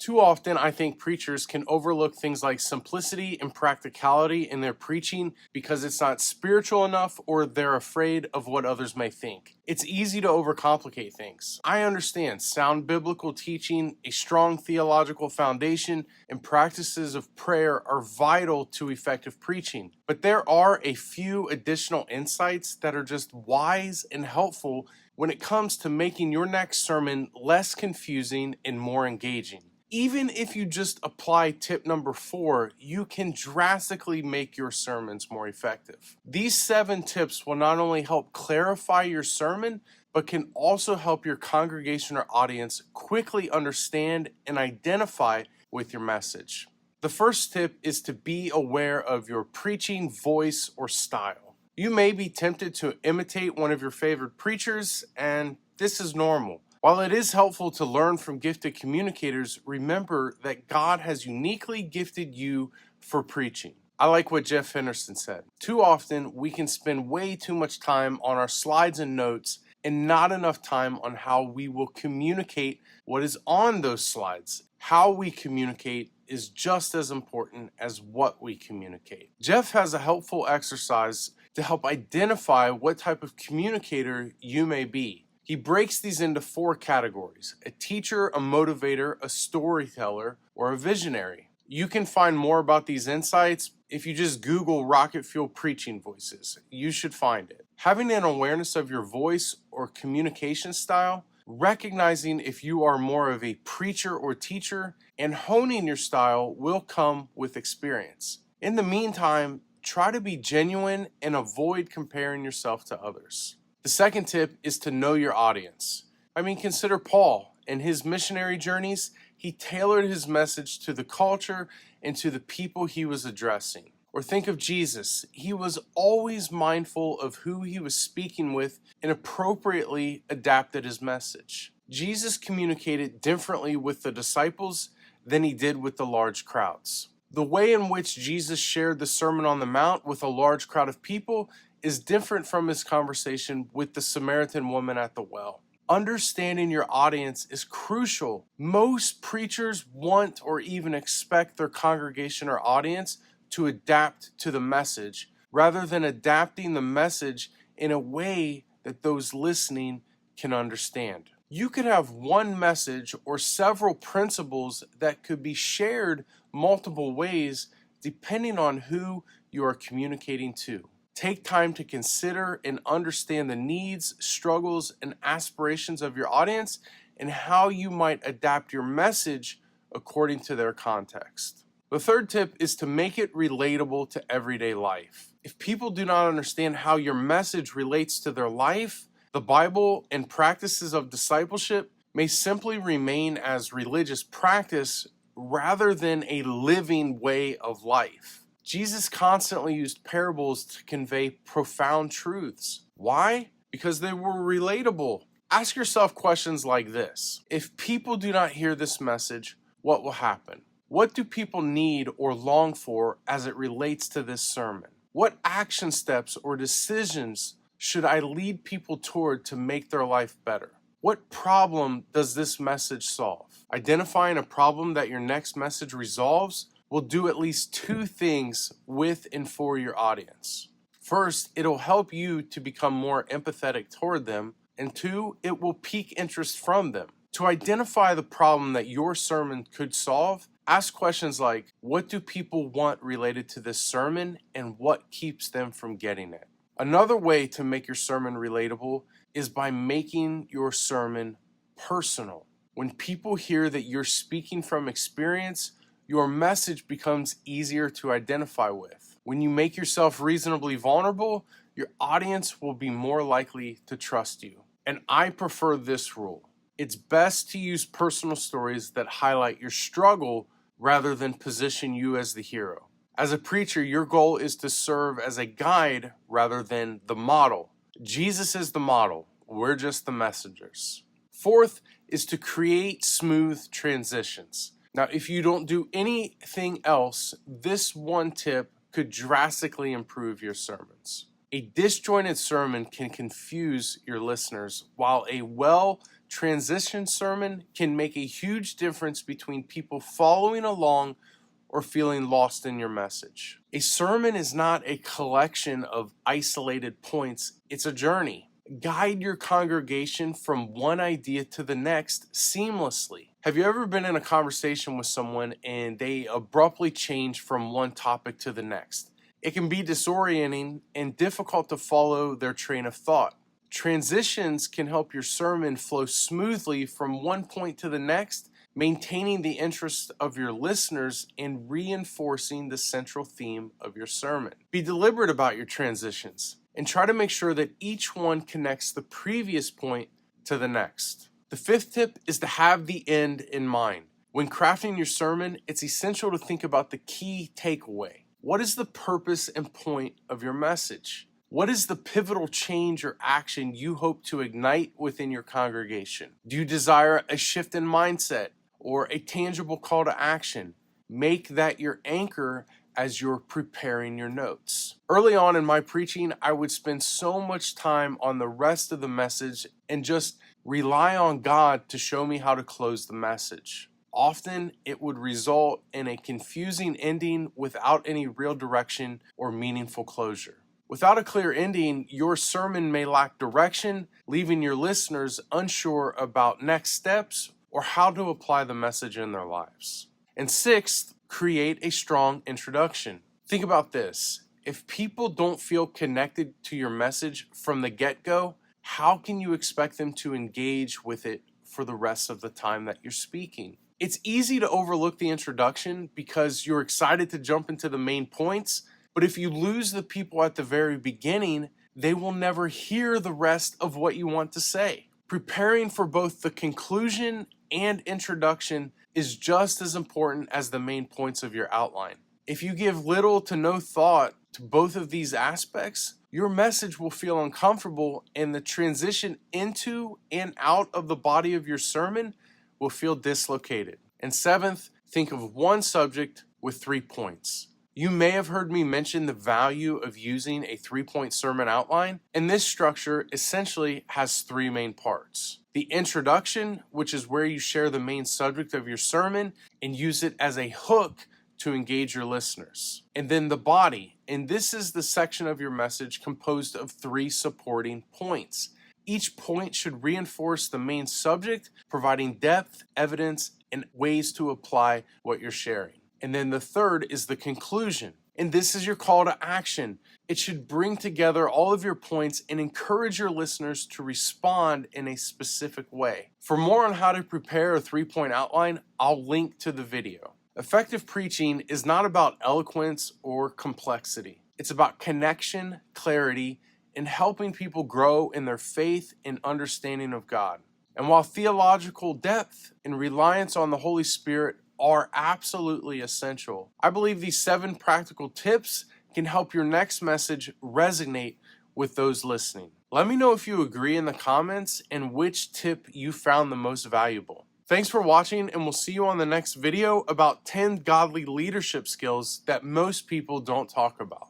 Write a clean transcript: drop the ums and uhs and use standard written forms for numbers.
Too often, I think preachers can overlook things like simplicity and practicality in their preaching because it's not spiritual enough or they're afraid of what others may think. It's easy to overcomplicate things. I understand sound biblical teaching, a strong theological foundation, and practices of prayer are vital to effective preaching. But there are a few additional insights that are just wise and helpful when it comes to making your next sermon less confusing and more engaging. Even if you just apply tip number 4, you can drastically make your sermons more effective. These 7 tips will not only help clarify your sermon, but can also help your congregation or audience quickly understand and identify with your message. The first tip is to be aware of your preaching voice or style. You may be tempted to imitate one of your favorite preachers, and this is normal. While it is helpful to learn from gifted communicators, remember that God has uniquely gifted you for preaching. I like what Jeff Henderson said. Too often, we can spend way too much time on our slides and notes and not enough time on how we will communicate what is on those slides. How we communicate is just as important as what we communicate. Jeff has a helpful exercise to help identify what type of communicator you may be. He breaks these into 4 categories: a teacher, a motivator, a storyteller, or a visionary. You can find more about these insights if you just Google rocket fuel preaching voices. You should find it. Having an awareness of your voice or communication style, recognizing if you are more of a preacher or teacher, and honing your style will come with experience. In the meantime, try to be genuine and avoid comparing yourself to others. The second tip is to know your audience. Consider Paul. In his missionary journeys, he tailored his message to the culture and to the people he was addressing. Or think of Jesus. He was always mindful of who he was speaking with and appropriately adapted his message. Jesus communicated differently with the disciples than he did with the large crowds. The way in which Jesus shared the Sermon on the Mount with a large crowd of people is different from his conversation with the Samaritan woman at the well. Understanding your audience is crucial. Most preachers want or even expect their congregation or audience to adapt to the message, rather than adapting the message in a way that those listening can understand. You could have one message or several principles that could be shared multiple ways depending on who you are communicating to. Take time to consider and understand the needs, struggles, and aspirations of your audience and how you might adapt your message according to their context. The third tip is to make it relatable to everyday life. If people do not understand how your message relates to their life, the Bible and practices of discipleship may simply remain as religious practice rather than a living way of life. Jesus constantly used parables to convey profound truths. Why? Because they were relatable. Ask yourself questions like this. If people do not hear this message, what will happen? What do people need or long for as it relates to this sermon? What action steps or decisions should I lead people toward to make their life better? What problem does this message solve? Identifying a problem that your next message resolves will do at least 2 things with and for your audience. First, it'll help you to become more empathetic toward them, and 2, it will pique interest from them. To identify the problem that your sermon could solve, ask questions like, what do people want related to this sermon, and what keeps them from getting it? Another way to make your sermon relatable is by making your sermon personal. When people hear that you're speaking from experience, your message becomes easier to identify with. When you make yourself reasonably vulnerable, your audience will be more likely to trust you. And I prefer this rule. It's best to use personal stories that highlight your struggle rather than position you as the hero. As a preacher, your goal is to serve as a guide rather than the model. Jesus is the model. We're just the messengers. Fourth is to create smooth transitions. Now, if you don't do anything else, this one tip could drastically improve your sermons. A disjointed sermon can confuse your listeners, while a well transition sermon can make a huge difference between people following along or feeling lost in your message. A sermon is not a collection of isolated points, it's a journey. Guide your congregation from one idea to the next seamlessly. Have you ever been in a conversation with someone and they abruptly change from one topic to the next? It can be disorienting and difficult to follow their train of thought. Transitions can help your sermon flow smoothly from one point to the next, maintaining the interest of your listeners and reinforcing the central theme of your sermon. Be deliberate about your transitions and try to make sure that each one connects the previous point to the next. The fifth tip is to have the end in mind. When crafting your sermon, it's essential to think about the key takeaway. What is the purpose and point of your message? What is the pivotal change or action you hope to ignite within your congregation? Do you desire a shift in mindset or a tangible call to action? Make that your anchor as you're preparing your notes. Early on in my preaching, I would spend so much time on the rest of the message and just rely on God to show me how to close the message. Often, it would result in a confusing ending without any real direction or meaningful closure. Without a clear ending, your sermon may lack direction, leaving your listeners unsure about next steps or how to apply the message in their lives. And sixth, create a strong introduction. Think about this. If people don't feel connected to your message from the get-go, how can you expect them to engage with it for the rest of the time that you're speaking? It's easy to overlook the introduction because you're excited to jump into the main points, but if you lose the people at the very beginning, they will never hear the rest of what you want to say. Preparing for both the conclusion and introduction is just as important as the main points of your outline. If you give little to no thought to both of these aspects, your message will feel uncomfortable and the transition into and out of the body of your sermon will feel dislocated. And seventh, think of one subject with 3 points. You may have heard me mention the value of using a 3-point sermon outline, and this structure essentially has 3 main parts. The introduction, which is where you share the main subject of your sermon and use it as a hook to engage your listeners. And then the body, and this is the section of your message composed of 3 supporting points. Each point should reinforce the main subject, providing depth, evidence, and ways to apply what you're sharing. And then the third is the conclusion. And this is your call to action. It should bring together all of your points and encourage your listeners to respond in a specific way. For more on how to prepare a 3-point outline, I'll link to the video. Effective preaching is not about eloquence or complexity. It's about connection, clarity, and helping people grow in their faith and understanding of God. And while theological depth and reliance on the Holy Spirit are absolutely essential, I believe these 7 practical tips can help your next message resonate with those listening. Let me know if you agree in the comments and which tip you found the most valuable. Thanks for watching, and we'll see you on the next video about 10 godly leadership skills that most people don't talk about.